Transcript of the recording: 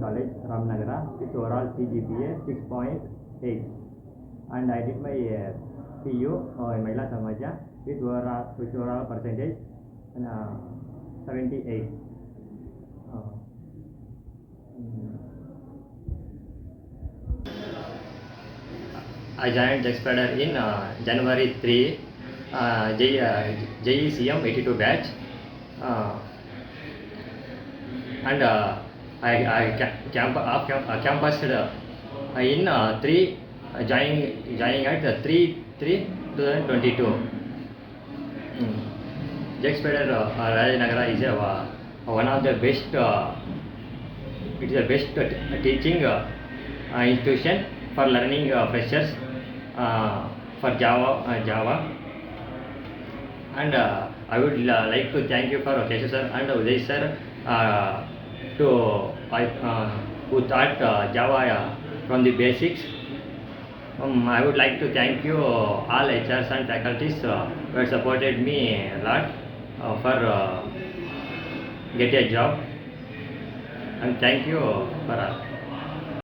College, Ramnagara, with overall CGPA 6.8. And I did my PU in Mahila Samaja with overall percentage 78. I joined Jspider in January 3, JECM 82 batch, and I campused in 3, joining at 3/3/2022. Jspider Rajajinagar is one of the best. It is the best teaching institution for learning freshers for Java, and I would like to thank you for Keshaveara sir and Uday sir who taught Java from the basics. I would like to thank you all HRs and faculties who have supported me a lot for get a job, and thank you for all.